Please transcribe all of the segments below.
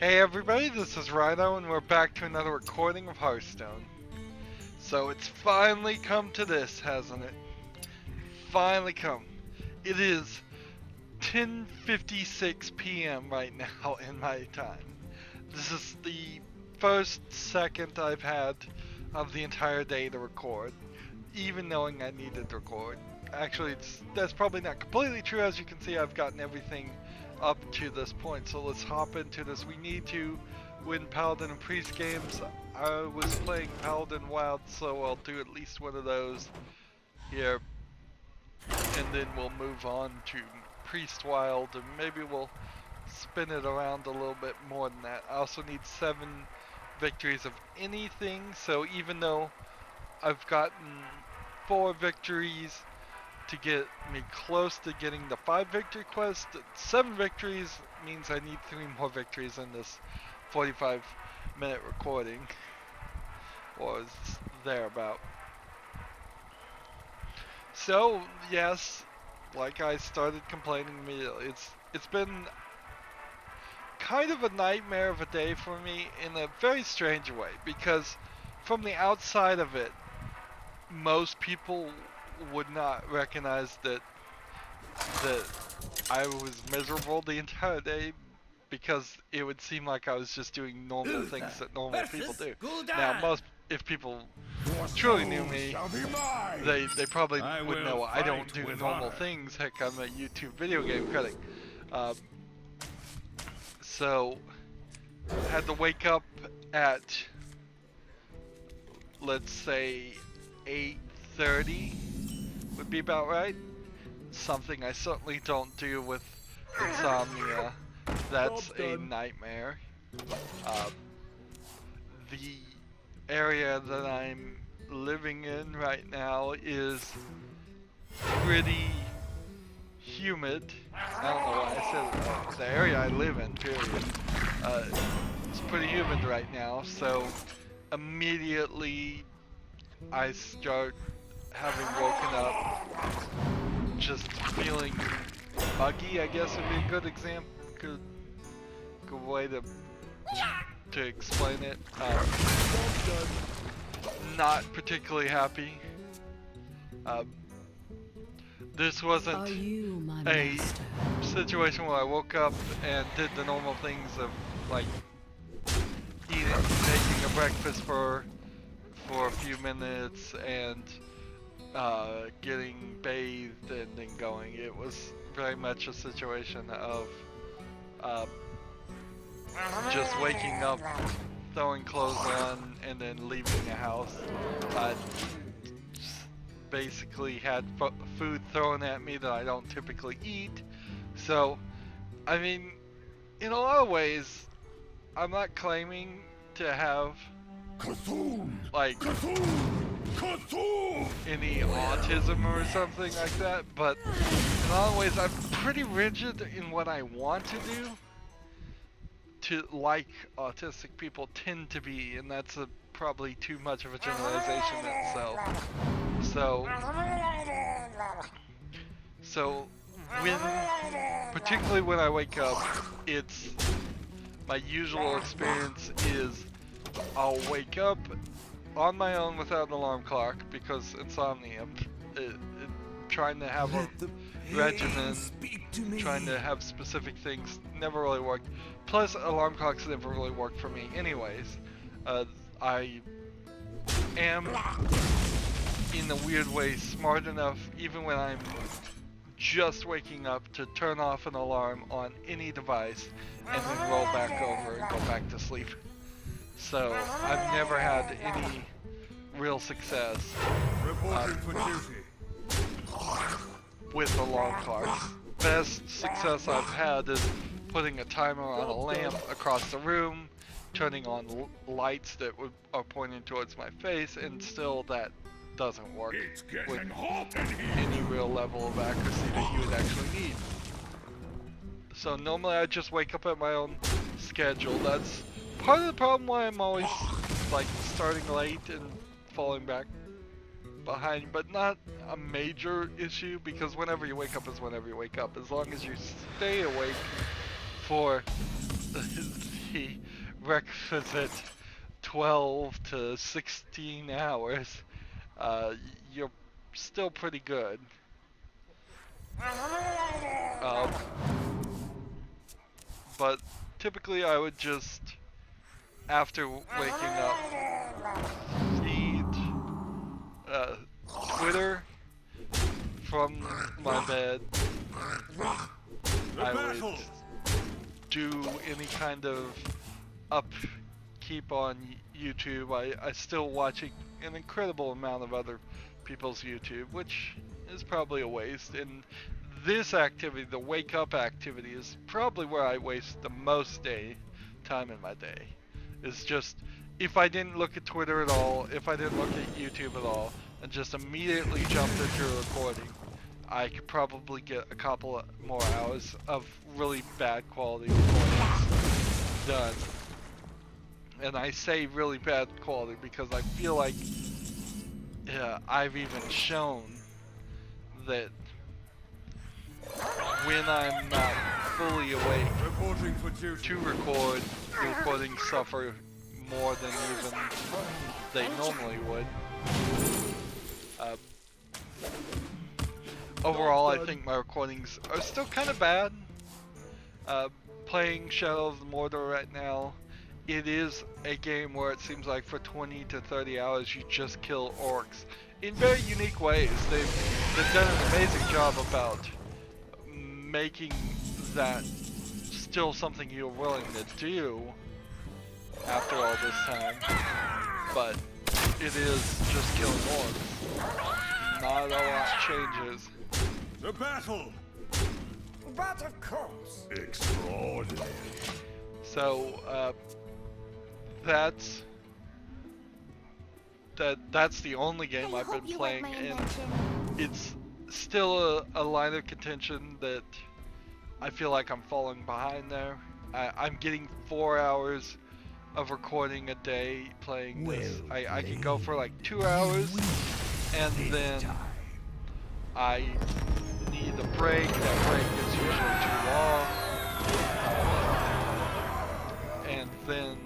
Hey everybody, this is Rydo and we're back to another recording of Hearthstone. So it's finally come to this, hasn't it? Finally come. It is 10:56 p.m. right now in my time. This is the first second I've had of the entire day to record, even knowing I needed to record. Actually, that's probably not completely true. As you can see, I've gotten everything up to this point, so let's hop into this. We need to win Paladin and Priest games. I was playing Paladin Wild, so I'll do at least one of those here, and then we'll move on to Priest Wild, and maybe we'll spin it around a little bit more than that. I also need 7 victories of anything, so even though I've gotten 4 victories to get me close to getting the 5 victory quest, 7 victories means I need 3 more victories in this 45-minute recording, or thereabout. So yes, like I started complaining immediately, it's been kind of a nightmare of a day for me in a very strange way, because from the outside of it, most people would not recognize that I was miserable the entire day, because it would seem like I was just doing normal things that normal people do. Now, if people truly knew me, they probably would know I don't do normal things. Heck, I'm a YouTube video game critic. So, I had to wake up at, let's say, 8:30 would be about right. Something I certainly don't do with insomnia. That's a nightmare. The area that I'm living in right now is pretty humid. I don't know why I said the area I live in, period. It's pretty humid right now, so immediately I start having woken up just feeling muggy, I guess would be a good example, good way to explain it. Not particularly happy. This wasn't a situation where I woke up and did the normal things of like making a breakfast for a few minutes and getting bathed and then going. It was very much a situation of just waking up, throwing clothes on, and then leaving the house. Basically had food thrown at me that I don't typically eat. So, I mean, in a lot of ways, I'm not claiming to have like any autism or something like that, but in a lot of ways I'm pretty rigid in what I want to do, like autistic people tend to be, and that's probably too much of a generalization in itself. So particularly when I wake up, my usual experience is I'll wake up on my own without an alarm clock, because insomnia. Trying to have a regimen, trying to have specific things never really worked. Plus, alarm clocks never really worked for me anyways. I am, in a weird way, smart enough, even when I'm just waking up, to turn off an alarm on any device and then roll back over and go back to sleep. So, I've never had any real success with alarm clocks. Best success I've had is putting a timer on a lamp across the room, turning on lights that are pointing towards my face, and still that doesn't work with any real level of accuracy that you would actually need. So normally I just wake up at my own schedule. That's part of the problem why I'm always like starting late and falling back behind, but not a major issue, because whenever you wake up is whenever you wake up. As long as you stay awake for the requisite 12 to 16 hours, you're still pretty good. But typically I would just, after waking up, feed Twitter from my bed. I would do any kind of upkeep on YouTube. I still watch an incredible amount of other people's YouTube, which is probably a waste. And this activity, the wake up activity, is probably where I waste the most time in my day. It's just, if I didn't look at Twitter at all, if I didn't look at YouTube at all, and just immediately jumped into a recording, I could probably get a couple more hours of really bad quality recordings done. And I say really bad quality because I feel like I've even shown that when I'm not fully awake to record, the recordings suffer more than even they normally would. Overall, I think my recordings are still kind of bad. Playing Shadow of the Mordor right now, it is a game where it seems like for 20 to 30 hours you just kill orcs in very unique ways. They've done an amazing job about making that still something you're willing to do after all this time, but it is just killing orcs. Not a lot changes. The battle! But of course! Extraordinary. So, that's the only game I've been playing, and it's still a line of contention that I feel like I'm falling behind there. I'm getting 4 hours of recording a day playing this. I can go for like 2 hours, and then I need a break. That break is usually too long, and then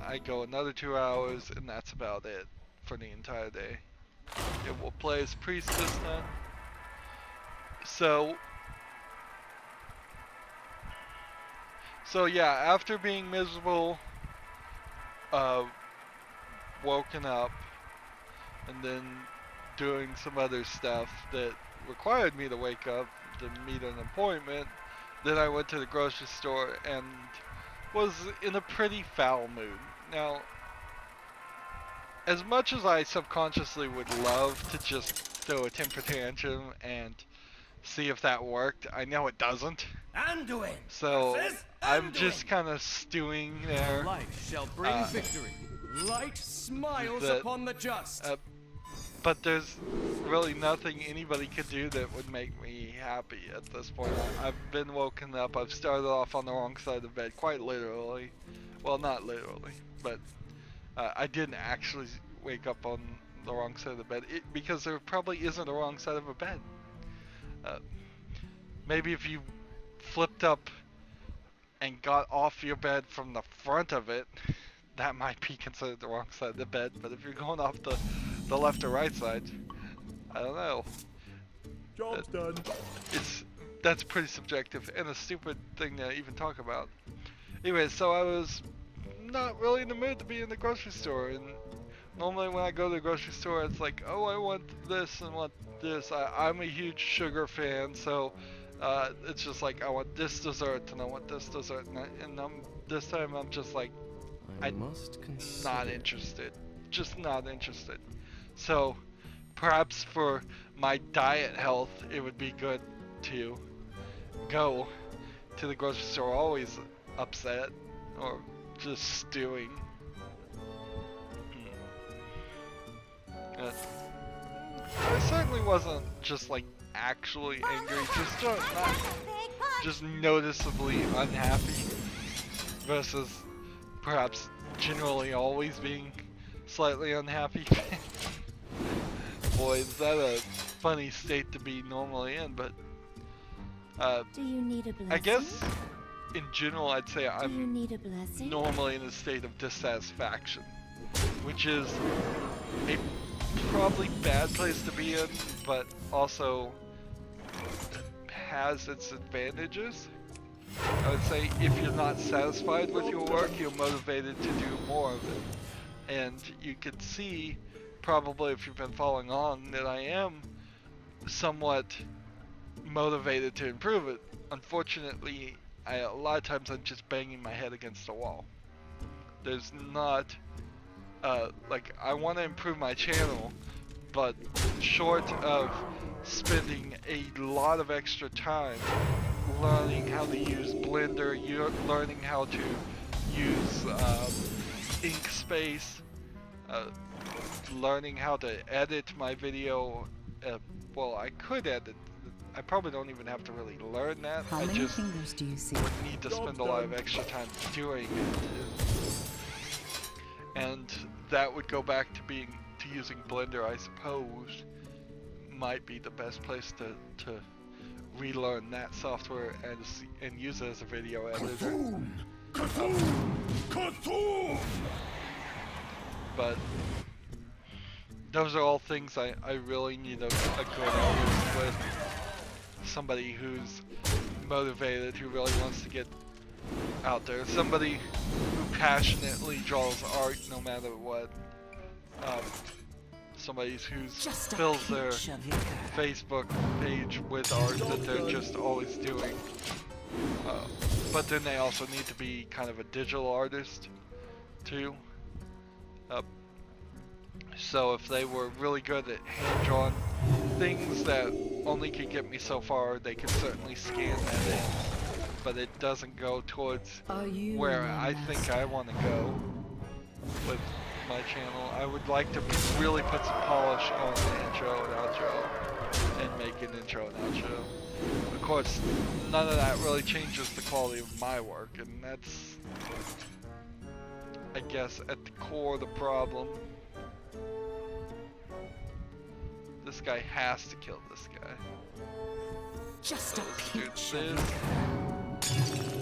I go another 2 hours, and that's about it for the entire day. It will play as Priestess then. So yeah, after being miserable, woken up, and then doing some other stuff that required me to wake up to meet an appointment, then I went to the grocery store and was in a pretty foul mood. Now, as much as I subconsciously would love to just throw a temper tantrum and see if that worked, I know it doesn't. So I'm just kind of stewing there. Light shall bring victory. Light smiles upon the just. But there's really nothing anybody could do that would make me happy at this point. I've been woken up. I've started off on the wrong side of the bed, quite literally. Well, not literally, but I didn't actually wake up on the wrong side of the bed because there probably isn't a wrong side of a bed. Maybe if you flipped up and got off your bed from the front of it, that might be considered the wrong side of the bed. But if you're going off the left or right side, I don't know. Job's done. That's pretty subjective and a stupid thing to even talk about. Anyway, so I was not really in the mood to be in the grocery store, and normally when I go to the grocery store, it's like, oh, I want this and want this. I'm a huge sugar fan, so it's just like, I want this dessert and I want this dessert, and this time I'm just like, I'm not interested. Just not interested. So perhaps for my diet health, it would be good to go to the grocery store always upset or just stewing. I certainly wasn't just like actually angry, just noticeably unhappy versus perhaps generally always being slightly unhappy. Boy, is that a funny state to be normally in, but do you need a blessing? I guess in general, I'd say Do you I'm need a blessing? normally in a state of dissatisfaction, which is a probably bad place to be in, but also has its advantages. I would say if you're not satisfied with your work, you're motivated to do more of it. And you can see, probably if you've been following on, that I am somewhat motivated to improve it. Unfortunately, a lot of times I'm just banging my head against a wall. There's not, like, I want to improve my channel, but short of spending a lot of extra time learning how to use Blender, learning how to use Inkspace, learning how to edit my video. Well, I could edit. I probably don't even have to really learn that. How I many just fingers do you see? would need to spend a lot of extra time doing it. And that would go back to using Blender, I suppose. Might be the best place to relearn that software and use it as a video editor. But those are all things I really need a good artist with. Somebody who's motivated, who really wants to get out there. Somebody who passionately draws art no matter what. Somebody who fills their Facebook page with art that they're just always doing. But then they also need to be kind of a digital artist too. So if they were really good at hand-drawn things that only could get me so far, they could certainly scan that in. But it doesn't go towards where I think I want to go with my channel. I would like to really put some polish on the intro and outro and make an intro and outro. Of course, none of that really changes the quality of my work, and that's, I guess, at the core of the problem. This guy has to kill this guy. Just So a let's do peach this of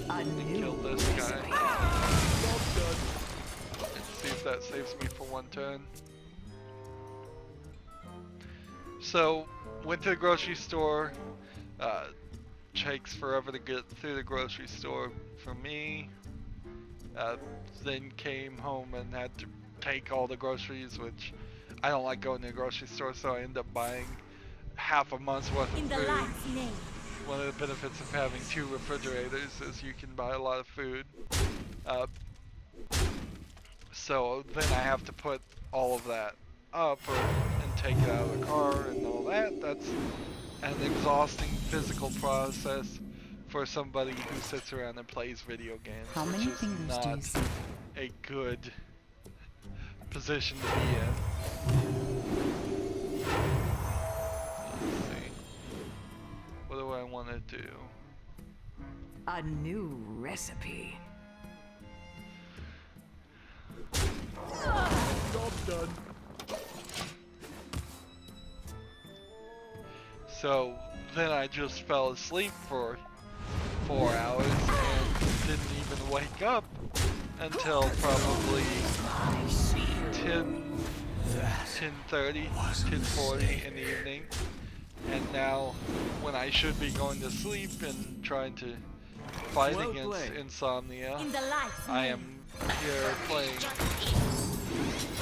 and kill this guy. And see if that saves me for one turn. So, went to the grocery store. Takes forever to get through the grocery store for me. Then came home and had to take all the groceries, which I don't like going to the grocery store, so I end up buying half a month's worth of in the food. light's name. One of the benefits of having 2 refrigerators is you can buy a lot of food. So then I have to put all of that up and take it out of the car and all that. That's an exhausting physical process for somebody who sits around and plays video games, How which many is fingers do you not see? a good position to be in. Let's see. What do I want to do? A new recipe. Job done. So then I just fell asleep for 4 hours and didn't even wake up until probably 10:30, 10:40 in the evening. And now, when I should be going to sleep and trying to fight Well against played. insomnia, In the light's I name. am here playing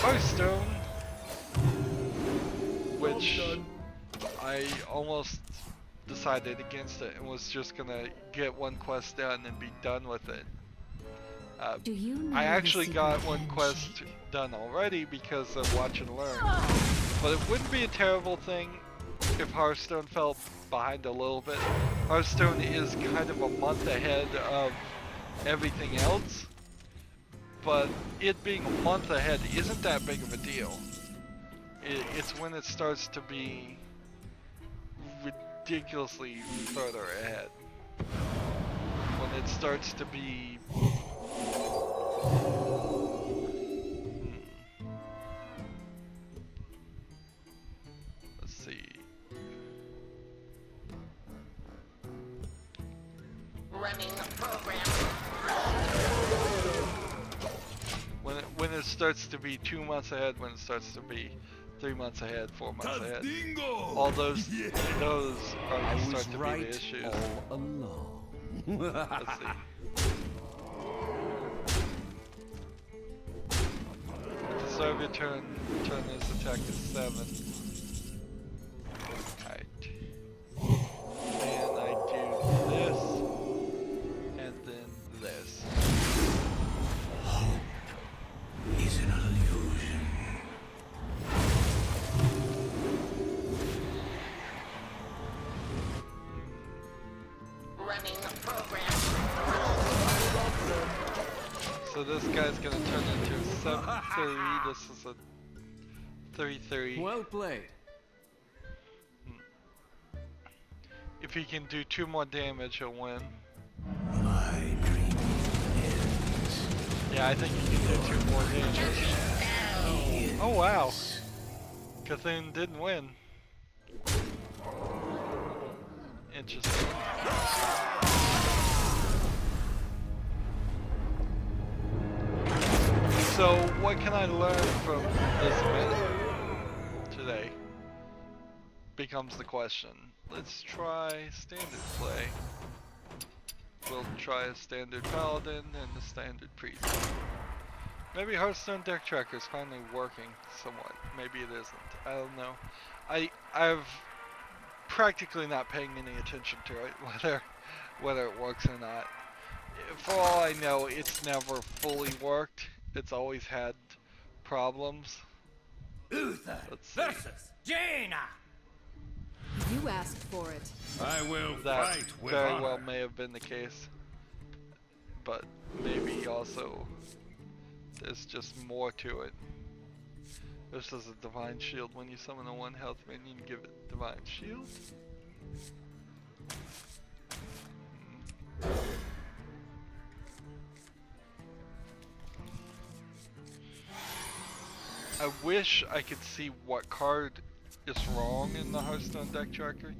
Hearthstone, which I almost decided against it and was just gonna get one quest done and be done with it. Do you know I the actually got secret one handshake? quest done already because of Watch and Learn. But it wouldn't be a terrible thing if Hearthstone fell behind a little bit. Hearthstone is kind of a month ahead of everything else, but it being a month ahead isn't that big of a deal. It's when it starts to be ridiculously further ahead. When it starts to be... Let's see. Running a program when it starts to be 2 months ahead, when it starts to be 3 months ahead, 4 months ahead. All those are I was start to be right the issues. all along. Let's see. At the start of your turn this attack is 7. Alright. And I do this. And then this. Is an illusion. Running the program. So this guy's gonna turn into a 7-3. This is a 3-3. Well played. If he can do 2 more damage, he'll win. My dream ends. Yeah, I think he can do 2 more damage. Oh wow. Cthulhu didn't win. Interesting. So, what can I learn from this event today? Becomes the question. Let's try standard play. We'll try a standard paladin and a standard priest. Maybe Hearthstone deck tracker is finally working somewhat. Maybe it isn't. I don't know. I've practically not paying any attention to it, whether it works or not. For all I know, it's never fully worked. It's always had problems. Uther Let's see. versus Jaina. You asked for it. I will That fight with very honor. well may have been the case. But maybe also there's just more to it. This is a divine shield. When you summon a 1 health minion, give it divine shield. I wish I could see what card is wrong in the Hearthstone deck tracker.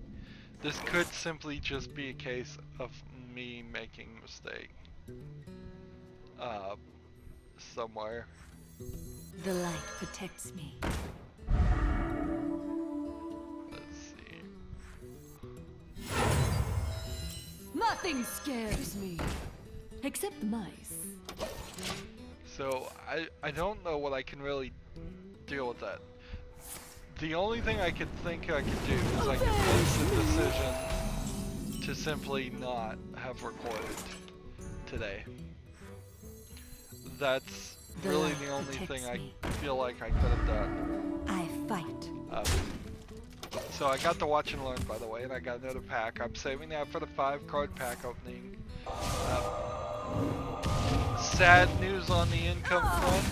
This could simply just be a case of me making a mistake. Somewhere. The light protects me. Let's see. Nothing scares me. Except the mice. So I don't know what I can really deal with that. The only thing I could think I could do is I could make the decision to simply not have recorded today. That's really the only thing I feel like I could have done. I fight. So I got the watch and learn, by the way, and I got another pack. I'm saving that for the 5-card pack opening. Sad news on the income front.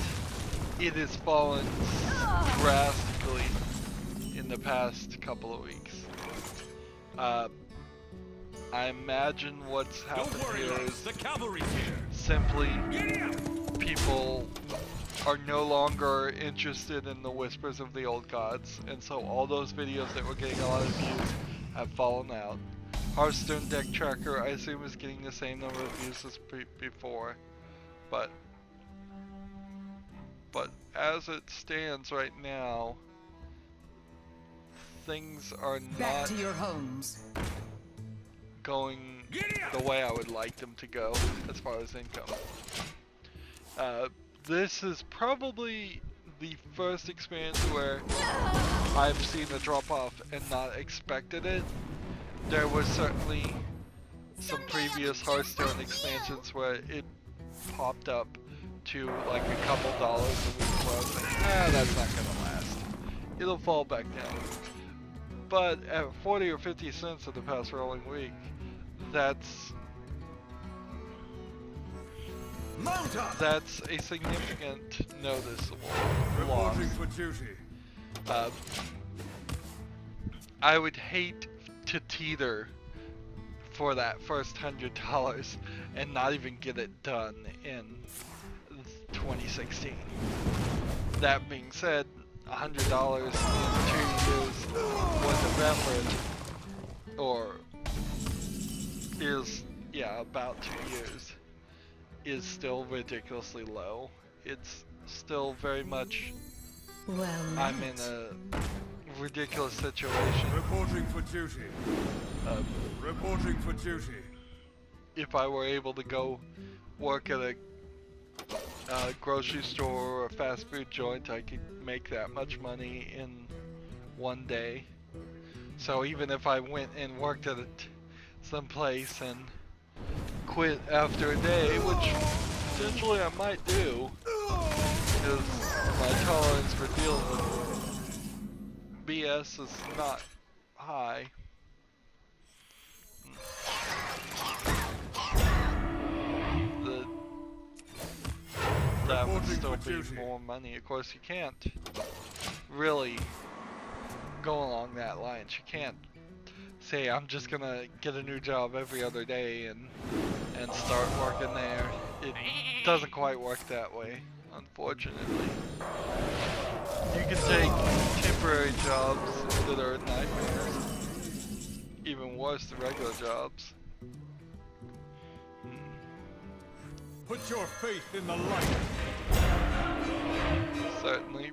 It has fallen drastically in the past couple of weeks. I imagine what's happened here is the cavalry's here. simply people are no longer interested in the whispers of the old gods, and so all those videos that were getting a lot of views have fallen out. Hearthstone deck tracker, I assume, is getting the same number of views as before, but as it stands right now, things are Back not to your homes. going the way I would like them to go as far as income. This is probably the first experience where I've seen a drop off and not expected it. There was certainly some previous Hearthstone expansions where it popped up to like a couple dollars a week where I was like, that's not gonna last. It'll fall back down. But at 40 or 50 cents in the past rolling week, that's a significant noticeable loss. Reporting for duty. I would hate to teeter for that first $100 and not even get it done in 2016. That being said, $100 in 2 years worth of effort, or is, yeah, about 2 years, is still ridiculously low. It's still very much, Well I'm in met. a ridiculous situation. Reporting for duty. Uh, Reporting for duty. if I were able to go work at a grocery store or a fast food joint, I could make that much money in one day. So even if I went and worked at some place and quit after a day, which potentially I might do, because my tolerance for dealing with BS is not high. That would still be more money. Of course, you can't really go along that lines. You can't say I'm just gonna get a new job every other day and start working there. It doesn't quite work that way, unfortunately. You can take temporary jobs that are nightmares, even worse than regular jobs. Put your faith in the light. Certainly.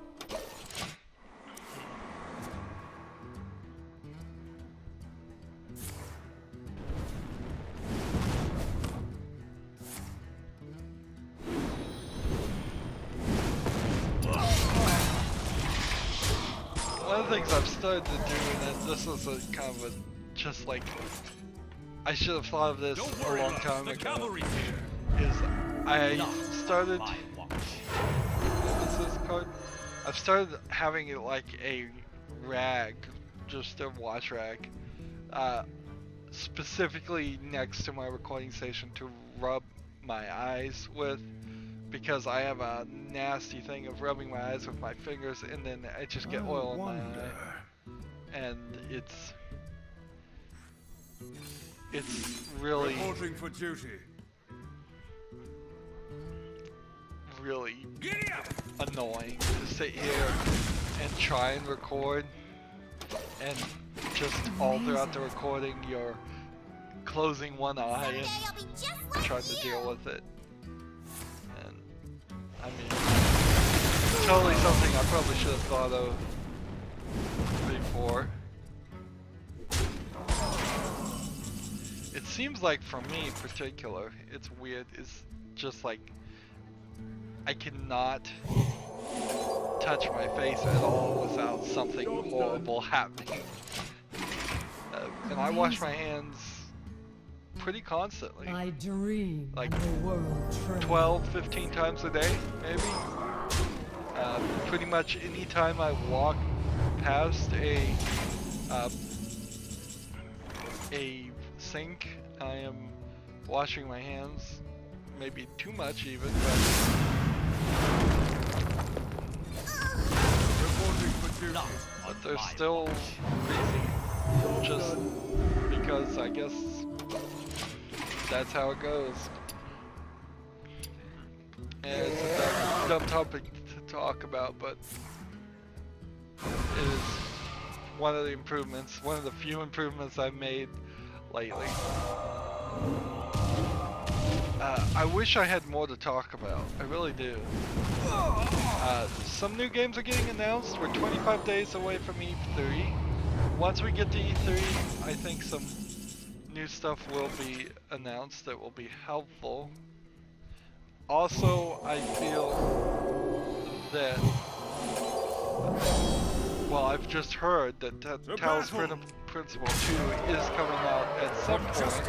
One of the things I've started to do, and this is a kind of a, just like, I should have thought of this a long time ago, is I started, this is called, I've started having it like a rag, just a wash rag, specifically next to my recording station to rub my eyes with, because I have a nasty thing of rubbing my eyes with my fingers and then I just get oil in my eye. And it's really Reporting for duty. really annoying to sit here and try and record and just all throughout the recording you're closing one eye and trying to deal with it. And I mean, totally something I probably should have thought of before. It seems like for me in particular, it's weird, it's just like I cannot touch my face at all without something horrible happening. And I wash my hands pretty constantly. I dream Like and the world trembles. 12, 15 times a day, maybe. Pretty much any time I walk past a sink, I am washing my hands. Maybe too much even, but they're still greasy. Just because I guess that's how it goes. And it's a dumb topic to talk about, but it is one of the improvements, one of the few improvements I've made lately. I wish I had more to talk about. I really do. Some new games are getting announced. We're 25 days away from E3. Once we get to E3, I think some new stuff will be announced that will be helpful. Also, I feel that, well, I've just heard that Talos Principle 2 is coming out at some point.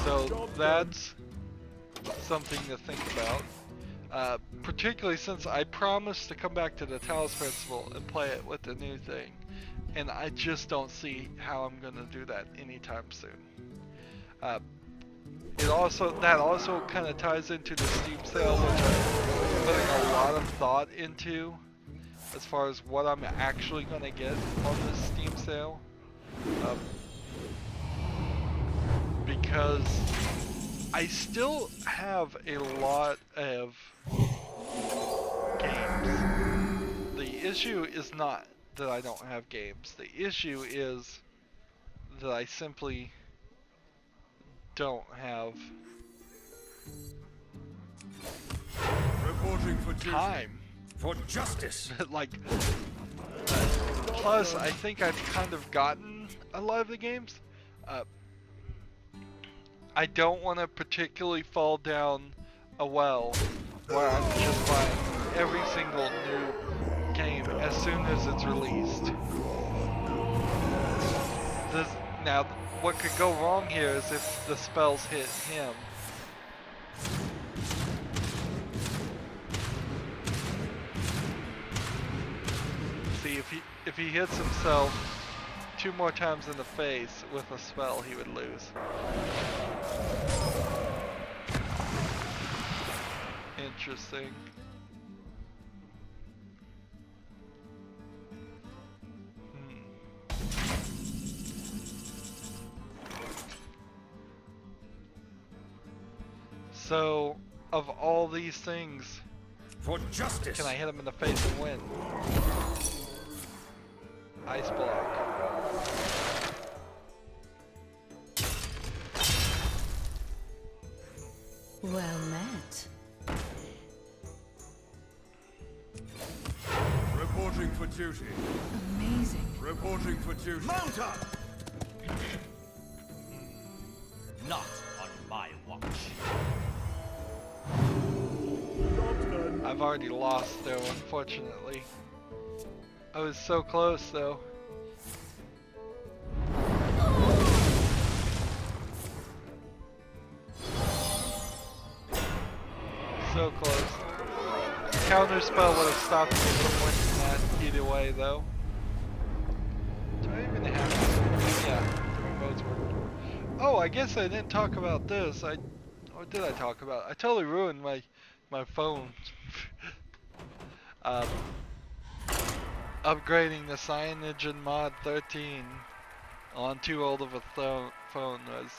So that's something to think about. Particularly since I promised to come back to the Talos Principle and play it with the new thing. And I just don't see how I'm gonna do that anytime soon. That also kind of ties into the Steam sale, which I'm putting a lot of thought into as far as what I'm actually gonna get on this Steam sale. Because I still have a lot of games. The issue is not that I don't have games. The issue is that I simply don't have for duty. time. For justice. Like, plus, I think I've kind of gotten a lot of the games. I don't want to particularly fall down a well where I'm just buying every single new game as soon as it's released. Now, what could go wrong here is if the spells hit him. See, if he hits himself 2 more times in the face with a spell, he would lose. Interesting. So, of all these things, For justice. can I hit him in the face and win? Ice block. Well met. Reporting for duty. Amazing. Reporting for duty. Mount up! Not on my watch. I've already lost though, unfortunately. I was so close though. So close. Counter spell would have stopped me from winning that either way though. Do I even have yeah, 3 votes worked. Oh, I guess I didn't talk about this. Or did I talk about it? I totally ruined my phone. Upgrading the signage in mod 13 on too old of a phone was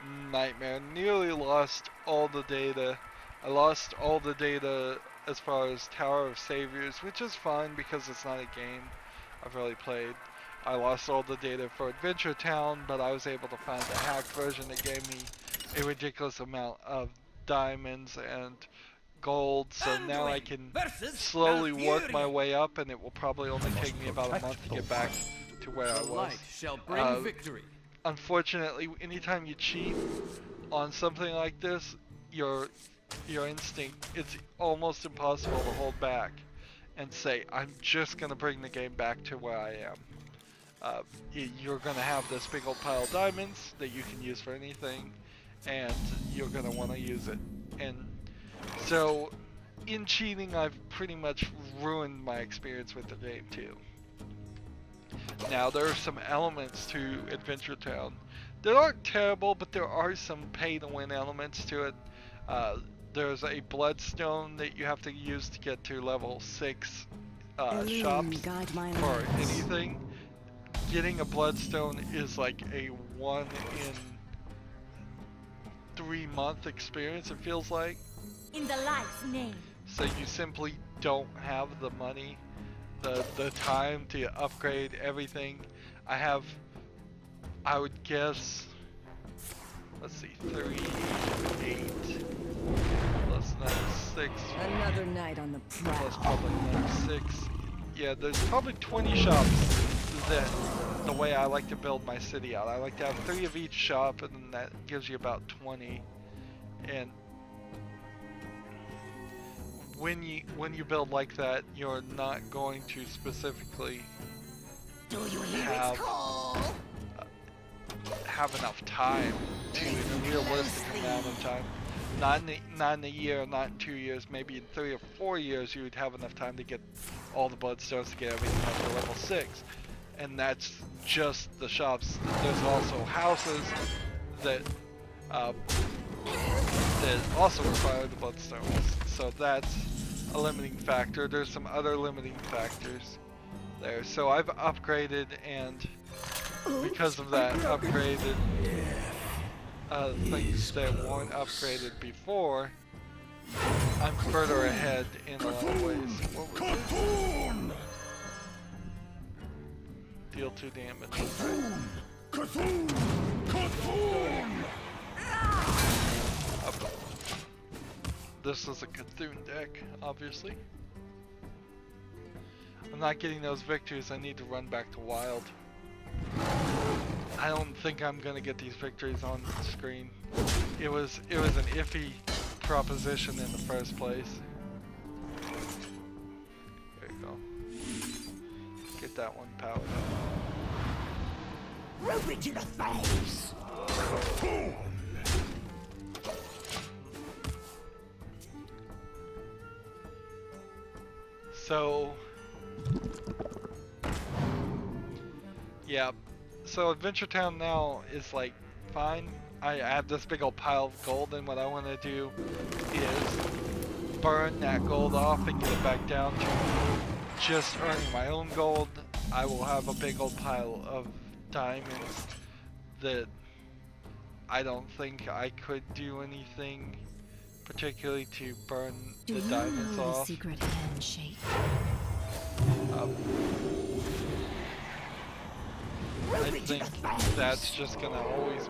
a nightmare. Nearly lost all the data. I lost all the data as far as Tower of Saviors, which is fine because it's not a game I've really played. I lost all the data for Adventure Town, but I was able to find a hacked version that gave me a ridiculous amount of diamonds and gold, so now I can slowly work my way up, and it will probably only take me about a month to get back to where I was. Light shall bring victory. Unfortunately, anytime you cheat on something like this, your instinct, it's almost impossible to hold back and say, I'm just gonna bring the game back to where I am. You're gonna have this big old pile of diamonds that you can use for anything, and you're gonna want to use it. And so, in cheating, I've pretty much ruined my experience with the game too. Now, there are some elements to Adventure Town that aren't terrible, but there are some pay-to-win elements to it. There's a bloodstone that you have to use to get to level 6 shops for anything. Getting a bloodstone is like a 1 in 3 month experience, it feels like. In the light's name. So you simply don't have the money, the time to upgrade everything. I would guess, let's see, 3, 8, plus 9, 6. Another night on the prowl. Plus probably another 6. Yeah, there's probably 20 shops that, the way I like to build my city out. I like to have 3 of each shop, and then that gives you about 20. And when you build like that, you're not going to specifically have enough time to, in a realistic amount of time. Not in a year, not in 2 years, maybe in 3 or 4 years you would have enough time to get all the bloodstones to get everything up to level 6. And that's just the shops. There's also houses that also require the bloodstones. So that's a limiting factor. There's some other limiting factors there. So I've upgraded, and because of that, upgraded things that weren't upgraded before. I'm further ahead in a lot of ways. What was it? Deal 2 damage. this is a Cthulhu deck, obviously. I'm not getting those victories. I need to run back to Wild. I don't think I'm gonna get these victories on screen. It was an iffy proposition in the first place. There you go. Get that one powered up. Ruby to the face! So, yeah. So Adventure Town now is like fine. I have this big old pile of gold, and what I want to do is burn that gold off and get it back down to just earning my own gold. I will have a big old pile of diamonds that I don't think I could do anything particularly to burn Do the you diamonds know the off. secret handshake? I think that's just gonna always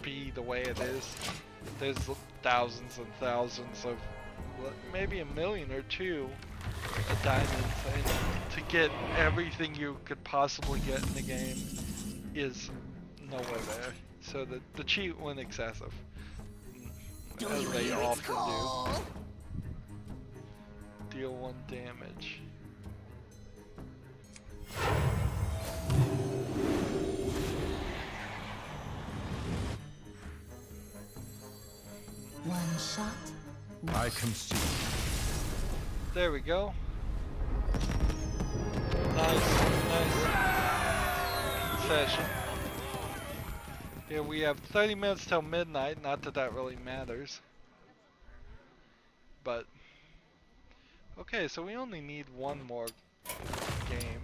be the way it is. There's thousands and thousands of, maybe a million or two of diamonds, and to get everything you could possibly get in the game is nowhere there. So the cheat went excessive, as they often do. Deal 1 damage. One shot. I concede. There we go. Nice session. Here we have 30 minutes till midnight, not that that really matters. But, okay, so we only need one more game.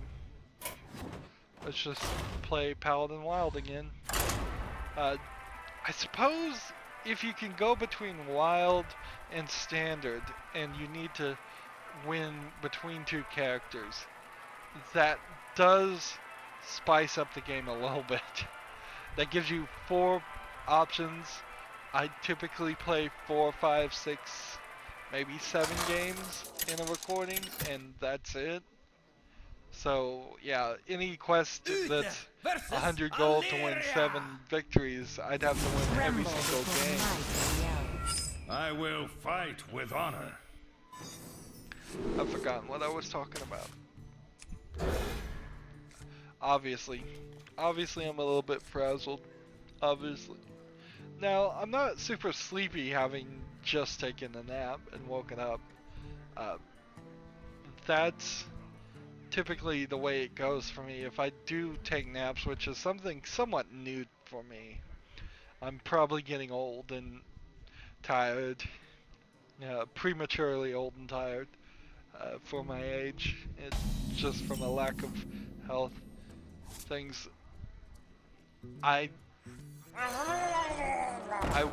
Let's just play Paladin Wild again. I suppose if you can go between Wild and Standard, and you need to win between 2 characters, that does spice up the game a little bit. That gives you 4 options. I typically play 4, 5, 6, maybe 7 games in a recording, and that's it. So yeah, any quest that's 100 gold to win 7 victories, I'd have to win every single game. I will fight with honor. I've forgotten what I was talking about. Obviously I'm a little bit frazzled. Obviously. Now, I'm not super sleepy, having just taken a nap and woken up. That's typically the way it goes for me. If I do take naps, which is something somewhat new for me, I'm probably getting old and tired. Prematurely old and tired for my age. It's just from a lack of health things. I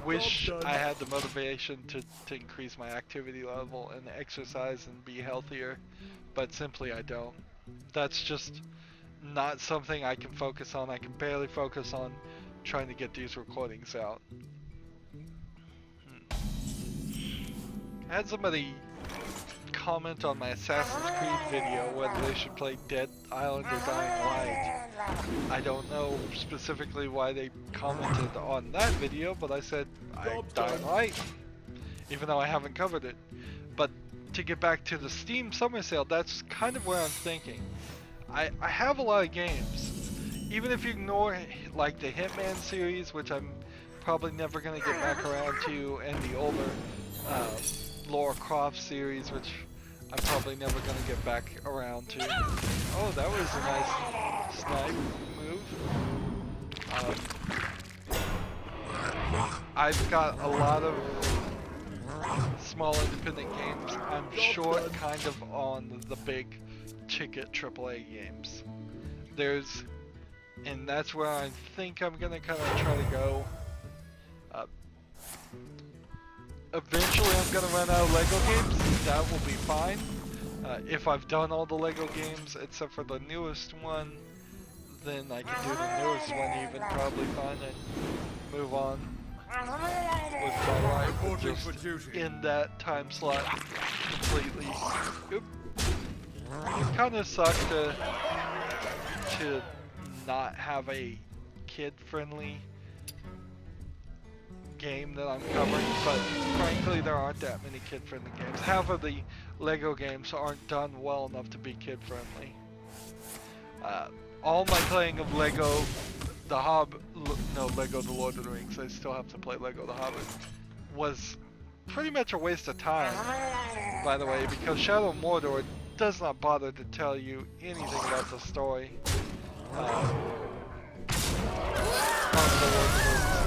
wish I had the motivation to increase my activity level and exercise and be healthier, but simply I don't. That's just not something I can focus on. I can barely focus on trying to get these recordings out. I had somebody comment on my Assassin's Creed video whether they should play Dead Island or Dying Light. I don't know specifically why they commented on that video, but I said Dying Light, even though I haven't covered it. But to get back to the Steam Summer Sale, that's kind of where I'm thinking. I have a lot of games. Even if you ignore like the Hitman series, which I'm probably never going to get back around to, and the older Lara Croft series, which I'm probably never going to get back around to. Oh, that was a nice snipe move. I've got a lot of small independent games. I'm short kind of on the big ticket AAA games. And that's where I think I'm going to kind of try to go. Eventually I'm going to run out of LEGO games. That will be fine. If I've done all the LEGO games except for the newest one, then I can do the newest one even probably fine and move on. with my life and Reporting for just duty. in that time slot completely. Oop. It kind of sucked to not have a kid-friendly game that I'm covering, but frankly there aren't that many kid-friendly games. Half of the Lego games aren't done well enough to be kid-friendly. All my playing of Lego The Lord of the Rings, I still have to play Lego The Hobbit, was pretty much a waste of time, by the way, because Shadow of Mordor does not bother to tell you anything about the story.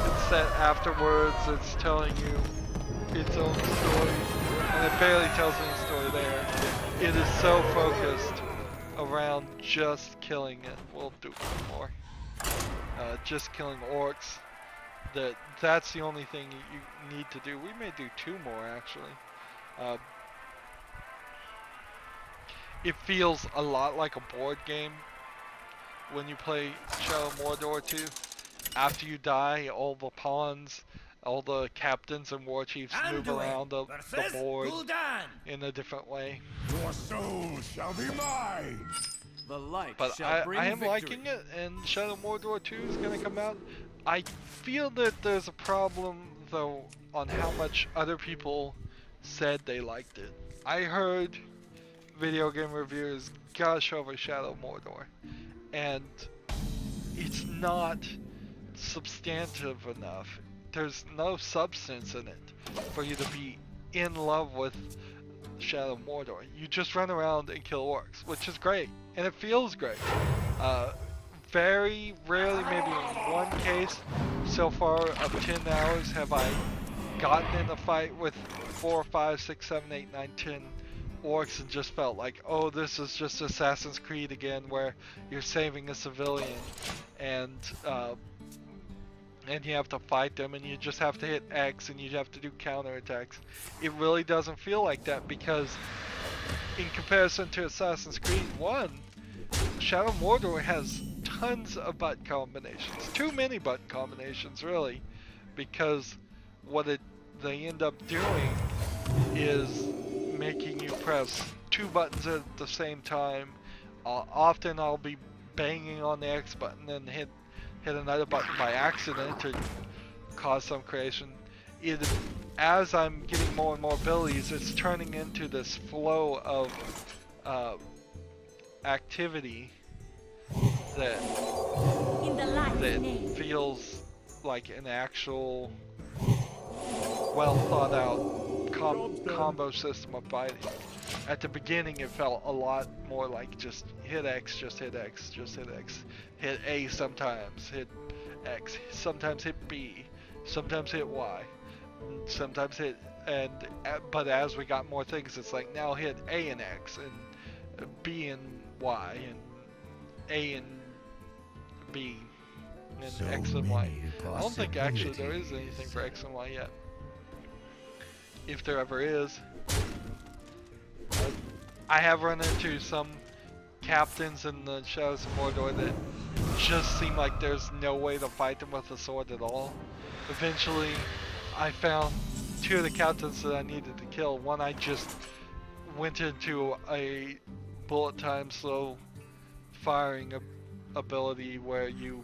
It's set afterwards, it's telling you its own story, and it barely tells any story there. It is so focused around just killing it. We'll do one more. Just killing orcs. That's the only thing you need to do. We may do 2 more actually. It feels a lot like a board game when you play Shadow of Mordor 2. After you die, all the pawns, all the captains and war chiefs move around the board in a different way. Your soul shall be mine. The light But shall bring I am victory. liking it, and Shadow of Mordor 2 is going to come out. I feel that there's a problem, though, on how much other people said they liked it. I heard video game reviewers gush over Shadow of Mordor, and it's not substantive enough. There's no substance in it for you to be in love with Shadow of Mordor. You just run around and kill orcs, which is great, and it feels great. Very rarely, maybe in one case so far of 10 hours, have I gotten in a fight with 4, 5, 6, 7, 8, 9, 10 orcs and just felt like, oh, this is just Assassin's Creed again, where you're saving a civilian and you have to fight them, and you just have to hit X, and you have to do counterattacks. It really doesn't feel like that, because in comparison to Assassin's Creed 1, Shadow of Mordor has tons of button combinations. Too many button combinations, really, because what they end up doing is making you press 2 buttons at the same time. Often I'll be banging on the X button and hit another button by accident to cause some creation. As I'm getting more and more abilities, it's turning into this flow of activity that feels like an actual well thought out combo system of fighting. At the beginning it felt a lot more like just hit X, just hit X, just hit X, hit A sometimes, hit X, sometimes hit B, sometimes hit Y, sometimes hit, but as we got more things, it's like now hit A and X, and B and Y, and A and B, and So X and Y. many I don't think actually there is anything for X and Y yet. If there ever is. I have run into some captains in the Shadows of Mordor that just seem like there's no way to fight them with a sword at all. Eventually, I found 2 of the captains that I needed to kill. One I just went into a bullet time slow firing ability where you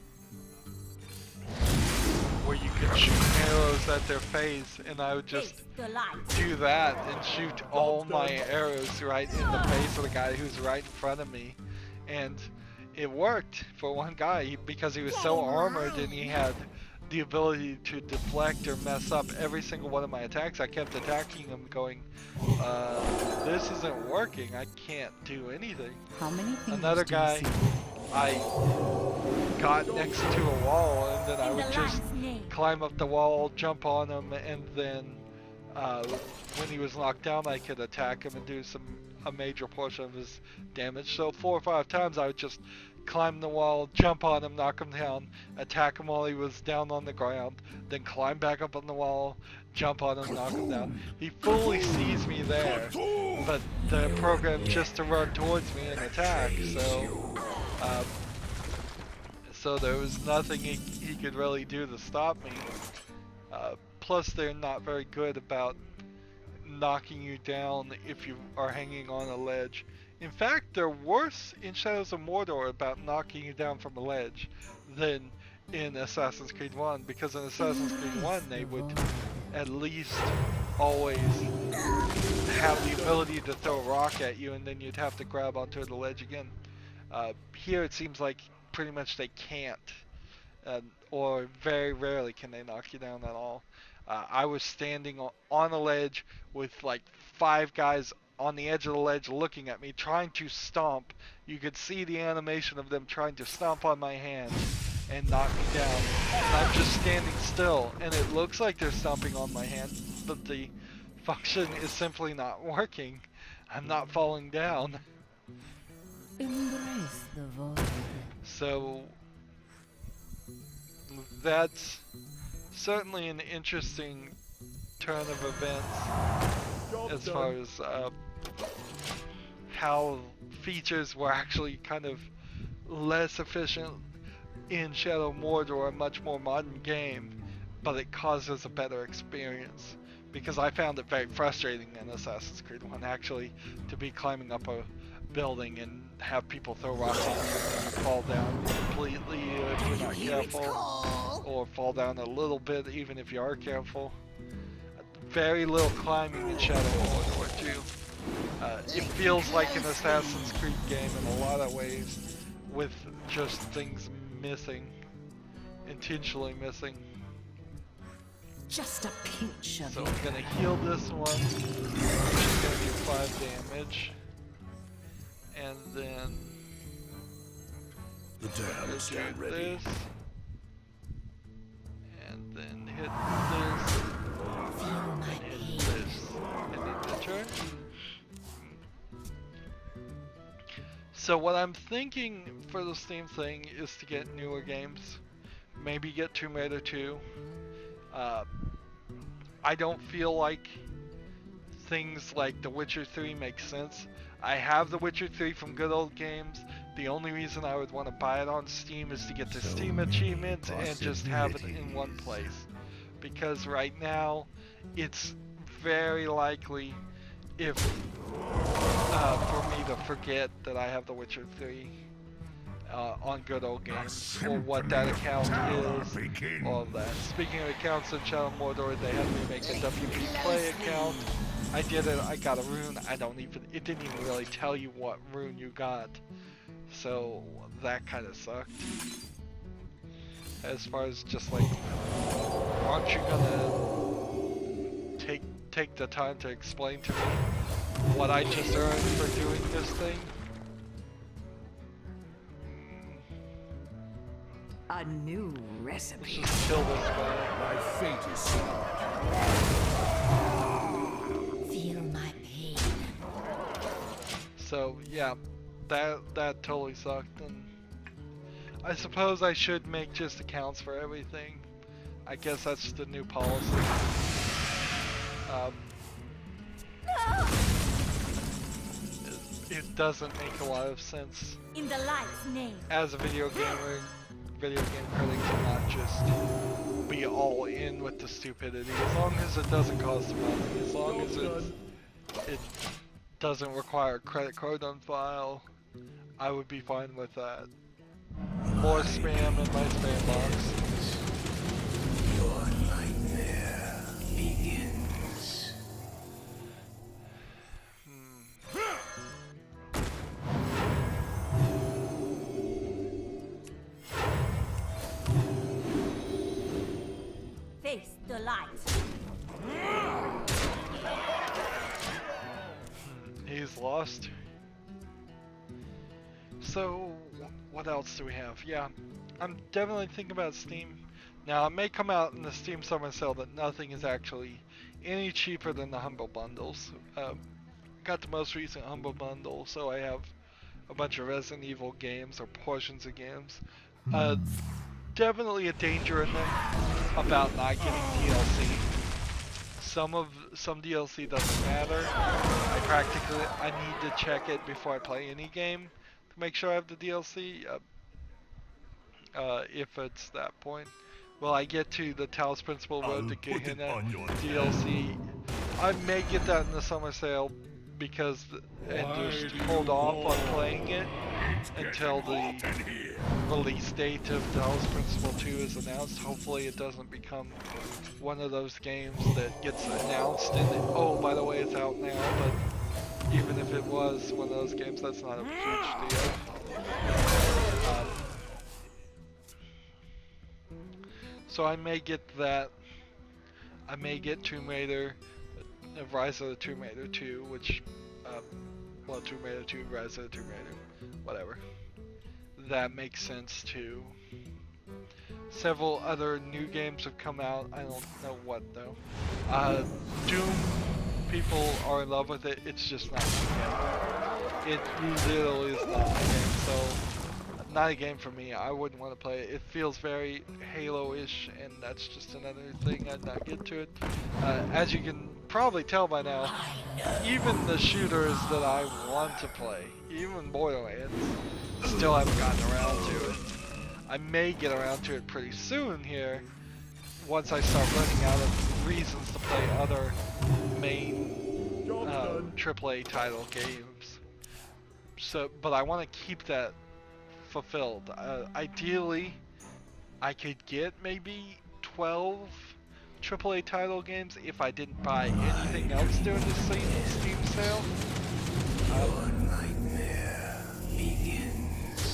could shoot arrows at their face, and I would just do that and shoot all my arrows right in the face of the guy who's right in front of me. And it worked for one guy because he was so armored and he had the ability to deflect or mess up every single one of my attacks. I kept attacking him going, this isn't working, I can't do anything. How many Another guy, I got next to a wall, and then I would just climb up the wall, jump on him, and then when he was knocked down I could attack him and do a major portion of his damage. So 4 or 5 times I would just climb the wall, jump on him, knock him down, attack him while he was down on the ground, then climb back up on the wall, jump on him, knock him down. He fully sees me there, but the program just to run towards me and attack, so there was nothing he could really do to stop me. Plus, they're not very good about knocking you down if you are hanging on a ledge. In fact, they're worse in Shadows of Mordor about knocking you down from a ledge than in Assassin's Creed 1, because in Assassin's Creed 1 they would at least always have the ability to throw a rock at you and then you'd have to grab onto the ledge again. Here it seems like pretty much they can't, or very rarely can they knock you down at all. I was standing on a ledge with like 5 guys on the edge of the ledge looking at me, trying to stomp. You could see the animation of them trying to stomp on my hand and knock me down. And I'm just standing still, and it looks like they're stomping on my hand, but the function is simply not working. I'm not falling down. Embrace the void. So that's certainly an interesting turn of events as far as how features were actually kind of less efficient in Shadow of Mordor, a much more modern game, but it causes a better experience. Because I found it very frustrating in Assassin's Creed 1 actually to be climbing up a building and have people throw rocks at you and you fall down completely if you're not careful, or fall down a little bit even if you are careful. Very little climbing in Shadow of Mordor too. It feels like an Assassin's Creed game in a lot of ways, with just things missing, intentionally missing. Just a pinch of So it. I'm gonna heal this one, which is gonna do 5 damage. And then The dam stand do ready. this. And then hit this. Feel my And hit pain. this. And then the turn. So what I'm thinking for the Steam thing is to get newer games. Maybe get Tomb Raider 2. I don't feel like things like The Witcher 3 make sense. I have The Witcher 3 from Good Old Games. The only reason I would want to buy it on Steam is to get the Steam achievements and just have it in one place. Because right now, it's very likely if for me to forget that I have The Witcher 3 on Good Old Games, or what that account is, all of that. Speaking of accounts in Shadow of Mordor, they had me make a WP Play account. I did it, I got a rune, it didn't even really tell you what rune you got. So that kind of sucked. As far as just like, aren't you gonna take the time to explain to me what I just earned for doing this thing? A new Let's recipe. just kill this guy. My fate is sealed. Feel my pain. So yeah, that totally sucked, and I suppose I should make just accounts for everything. I guess that's the new policy. It doesn't make a lot of sense In the light's name. as a video gamer. Video game critics cannot just be all in with the stupidity. As long as it doesn't cost money, as long as it doesn't require a credit card on file, I would be fine with that. More spam in my spam box. Your nightmare begins. Face the light. He's lost. So, what else do we have? Yeah, I'm definitely thinking about Steam. Now, it may come out in the Steam Summer Sale that nothing is actually any cheaper than the Humble Bundles. Got the most recent Humble Bundle, so I have a bunch of Resident Evil games, or portions of games. Definitely a danger in there about not getting DLC. Some DLC doesn't matter. I need to check it before I play any game to make sure I have the DLC. If it's that point, will I get to the Talos Principle Road to I'll put it Gehenna on your DLC. I may get that in the summer sale because and just hold off on playing it until the release date of Talos Principle 2 is announced. Hopefully it doesn't become one of those games that gets announced and oh, by the way, it's out now, but even if it was one of those games, that's not a huge deal. So I may get that. I may get Tomb Raider, Rise of the Tomb Raider 2, which, well, Tomb Raider 2, Rise of the Tomb Raider, whatever. That makes sense too. Several other new games have come out. I don't know what though. Doom, people are in love with it. It's just not my game. It literally is not my game. So, not a game for me. I wouldn't want to play it. It feels very Halo-ish, and that's just another thing I'd not get to it. As you can probably tell by now, even the shooters that I want to play, even Borderlands, still haven't gotten around to it. I may get around to it pretty soon here, once I start running out of reasons to play other main AAA title games. So, but I want to keep that fulfilled. Ideally, I could get maybe 12 AAA title games if I didn't buy anything else during the Steam sale.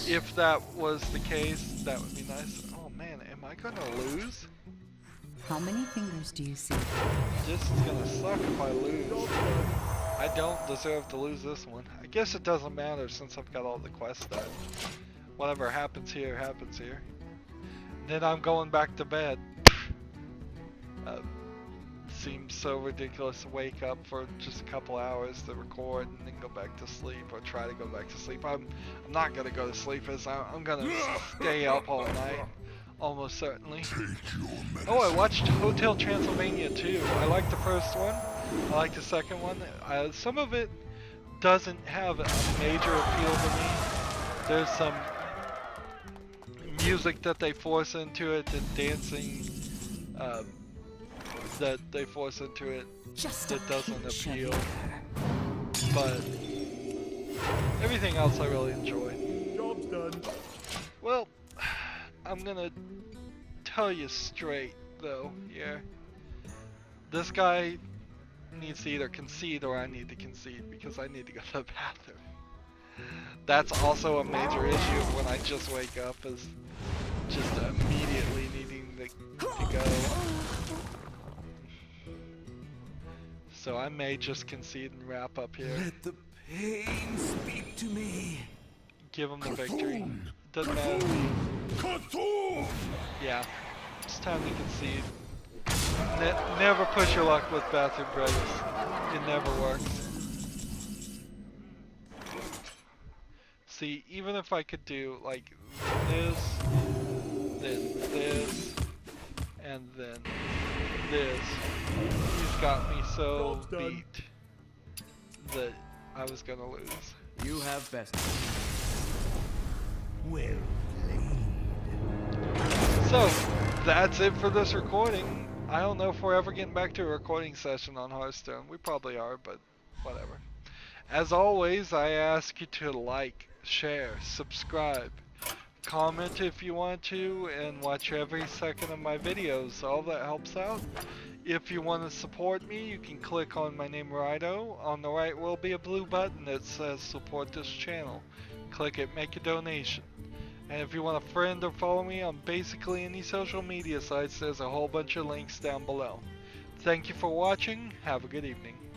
If that was the case, that would be nice. Oh man, am I gonna lose? How many fingers do you see? This is gonna suck if I lose. I don't deserve to lose this one. I guess it doesn't matter since I've got all the quests done. Whatever happens here, happens here. Then I'm going back to bed. Seems so ridiculous to wake up for just a couple hours to record and then go back to sleep or try to go back to sleep. I'm not gonna go to sleep as I'm gonna stay up all night, almost certainly. Oh, I watched Hotel Transylvania 2. I liked the first one. I liked the second one. Some of it doesn't have a major appeal to me. There's some music that they force into it and dancing that they force into it that doesn't appeal. But everything else I really enjoy. Job's done. Well, I'm gonna tell you straight though here. This guy needs to either concede or I need to concede because I need to go to the bathroom. That's also a major issue when I just wake up, is just immediately needing to go. So I may just concede and wrap up here. Let the pain speak to me. Give him the victory. Doesn't matter to me. Yeah, it's time to concede. Never push your luck with bathroom breaks. It never works. See, even if I could do like this, then this, and then this, he's got me so beat that I was gonna lose. You have best. Well played. So, that's it for this recording. I don't know if we're ever getting back to a recording session on Hearthstone. We probably are, but whatever. As always, I ask you to like, share, subscribe, comment if you want to, and watch every second of my videos. All that helps out. If you want to support me, you can click on my name, Rydo. On the right will be a blue button that says support this channel. Click it, make a donation. And if you want to friend or follow me on basically any social media sites, there's a whole bunch of links down below. Thank you for watching. Have a good evening.